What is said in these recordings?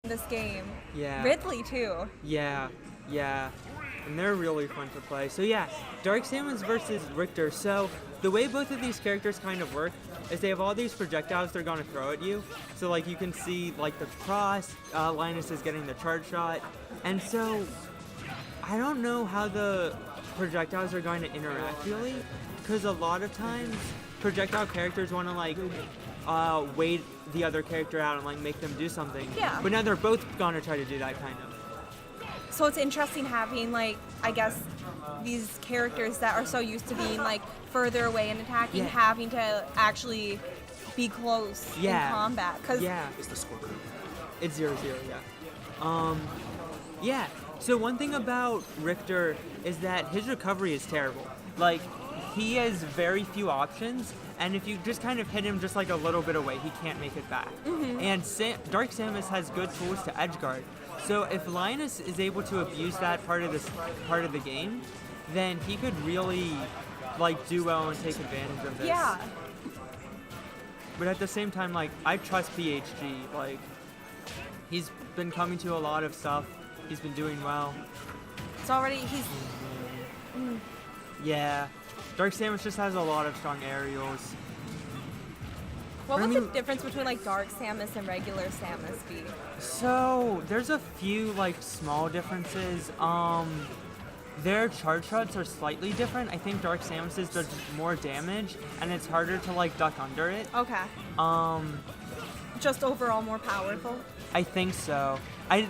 this game. Yeah. Ridley, too. Yeah. And they're really fun to play. So yeah, Dark Samus versus Richter. So the way both of these characters kind of work is they have all these projectiles they're going to throw at you. So like you can see like the cross, Linus is getting the charge shot. And so I don't know how the projectiles are going to interact really, because a lot of times projectile characters want to like wait the other character out and like make them do something. Yeah. But now they're both going to try to do that kind of. So it's interesting having, like, I guess, these characters that are so used to being, like, further away and attacking, having to actually be close in combat. Is the score? It's 0-0, yeah. So one thing about Richter is that his recovery is terrible. Like, he has very few options, and if you just kind of hit him just like a little bit away, he can't make it back. Mm-hmm. And Dark Samus has good tools to edge guard. So if Linus is able to abuse that part of the game, then he could really like do well and take advantage of this. Yeah. But at the same time, like, I trust phG. Like, he's been coming to a lot of stuff. He's been doing well. It's already, Yeah. Dark Samus just has a lot of strong aerials. What would the difference between, like, Dark Samus and regular Samus be? So, there's a few, like, small differences. Their charge shots are slightly different. I think Dark Samus's does more damage, and it's harder to, like, duck under it. Okay. Just overall more powerful? I think so.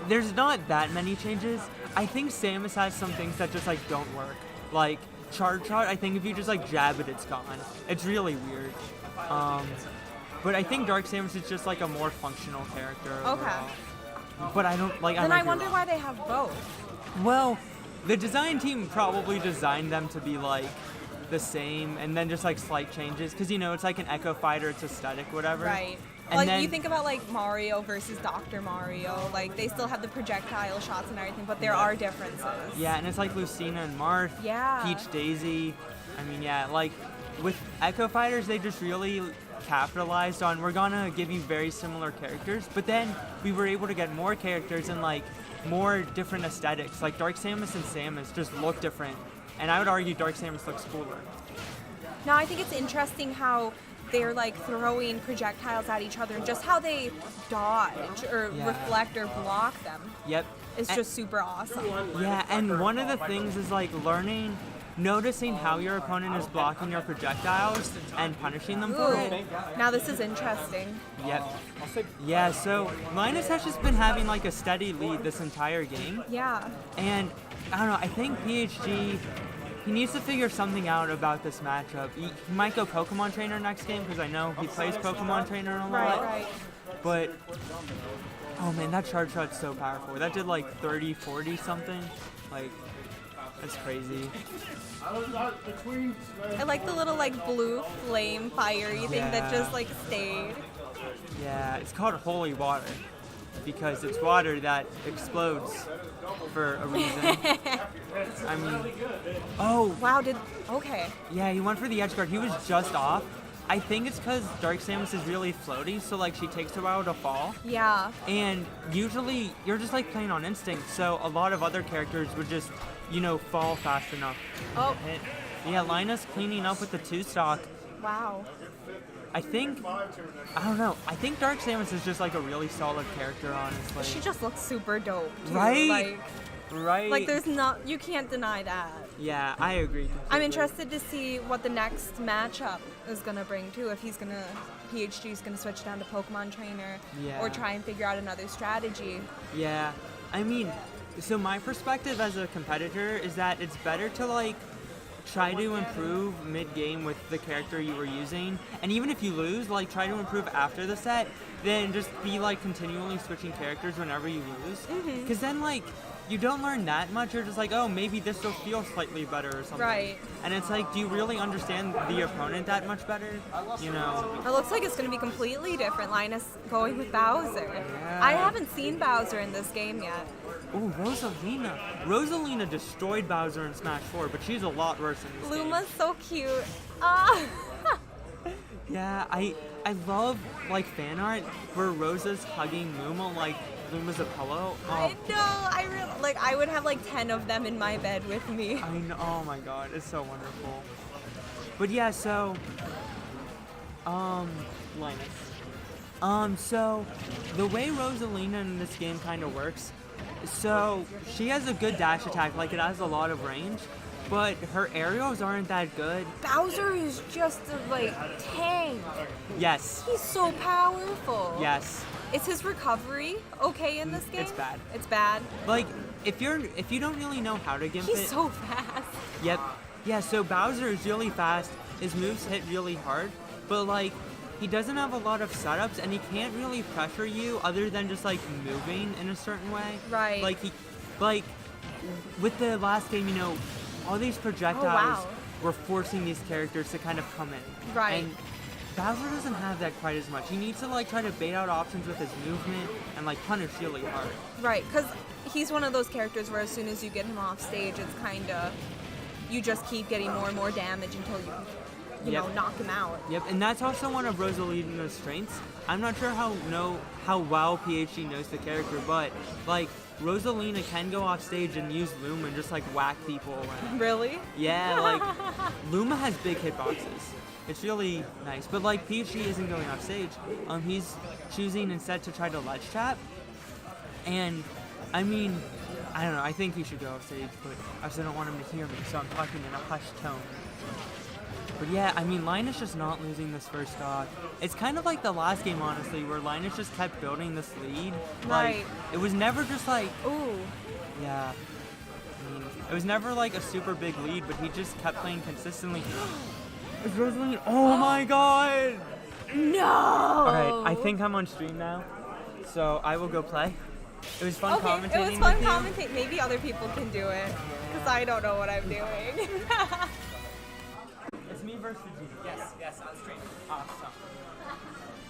There's not that many changes. I think Samus has some things that just, like, don't work. Like, charge shot, I think if you just, like, jab it, it's gone. It's really weird. But I think Dark Samus is just, like, a more functional character overall. Okay. But I don't, like, Then I wonder why they have both. Well, the design team probably designed them to be, like, the same, and then just, like, slight changes. Because, you know, it's like an Echo Fighter, it's aesthetic, whatever. Right. And like, then, you think about, like, Mario versus Dr. Mario. Like, they still have the projectile shots and everything, but there are differences. Yeah, and it's like Lucina and Marth. Yeah. Peach Daisy. I mean, yeah, like, with Echo Fighters, they just really capitalized on, we're gonna give you very similar characters, but then we were able to get more characters and, like, more different aesthetics. Like, Dark Samus and Samus just look different, and I would argue Dark Samus looks cooler. Now, I think it's interesting how they're, like, throwing projectiles at each other and just how they dodge or reflect or block them. Yep. It's just super awesome. Yeah, and one of the things is, like, noticing how your opponent is blocking your projectiles and punishing them for it. Now this is interesting. Yep. Yeah, so Linus has just been having like a steady lead this entire game. Yeah. And I don't know, I think phG, he needs to figure something out about this matchup. He might go Pokemon Trainer next game because I know he plays Pokemon Trainer a lot. Right. But, oh man, that charge shot's so powerful. That did like 30, 40 something. Like, that's crazy. I like the little, like, blue flame fiery thing that just, like, stayed. Yeah, it's called holy water because it's water that explodes for a reason. I mean, Wow, okay. Yeah, he went for the edge guard. He was just off. I think it's because Dark Samus is really floaty, so, like, she takes a while to fall. Yeah. And usually, you're just, like, playing on instinct, so a lot of other characters would just, you know, fall fast enough. Oh. Hit. Yeah, Linus cleaning up with the 2-stock. Wow. I don't know. I think Dark Samus is just, like, a really solid character, honestly. She just looks super dope, too. Right? Right. Like, you can't deny that. Yeah, I agree completely. I'm interested to see what the next matchup is going to bring, too. If phG's going to switch down to Pokemon Trainer or try and figure out another strategy. Yeah. I mean, so my perspective as a competitor is that it's better to, like, try to improve mid-game with the character you were using. And even if you lose, like, try to improve after the set. Then just be, like, continually switching characters whenever you lose. Because then, like, you don't learn that much. You're just like, oh, maybe this will feel slightly better or something. Right. And it's like, do you really understand the opponent that much better? You know? It looks like it's going to be completely different. Linus going with Bowser. Yeah. I haven't seen Bowser in this game yet. Oh, Rosalina. Rosalina destroyed Bowser in Smash 4, but she's a lot worse in this Luma's game. so cute. Ah. Yeah, I love, like, fan art where Rosa's hugging Luma, like, Luma's a pillow. I know. I would have like 10 of them in my bed with me. I know. Oh my god, it's so wonderful. But yeah, so Linus. So the way Rosalina in this game kind of works, so she has a good dash attack, like it has a lot of range, but her aerials aren't that good. Bowser is just a tank. Yes. He's so powerful. Yes. Is his recovery okay in this game? It's bad. It's bad. Like if you don't really know how to gimp it. He's so fast. Yep. Yeah, so Bowser is really fast. His moves hit really hard, but like he doesn't have a lot of setups and he can't really pressure you other than just like moving in a certain way. Right. Like with the last game, all these projectiles were forcing these characters to kind of come in. Right. And Bowser doesn't have that quite as much. He needs to try to bait out options with his movement and punish really hard. Right, because he's one of those characters where as soon as you get him off stage, it's kind of, you just keep getting more and more damage until you know, knock him out. Yep, and that's also one of Rosalina's strengths. I'm not sure how well phG knows the character, but Rosalina can go off stage and use Luma and just whack people away. Really? Yeah, Luma has big hitboxes. It's really nice, but phG isn't going off stage. He's choosing instead to try to ledge trap, and I mean, I don't know. I think he should go off stage, but I also don't want him to hear me, so I'm talking in a hushed tone. But yeah, I mean, Linus just not losing this first stock. It's kind of like the last game, honestly, where Linus just kept building this lead. Right. It was never just ooh. Yeah. I mean, it was never a super big lead, but he just kept playing consistently. It's Rosalina. Oh my god! No! Alright, I think I'm on stream now, so I will go play. It was fun commentating. It was fun commentating. Maybe other people can do it, because I don't know what I'm doing. It's me versus Vegeta. Yes, on stream. Awesome.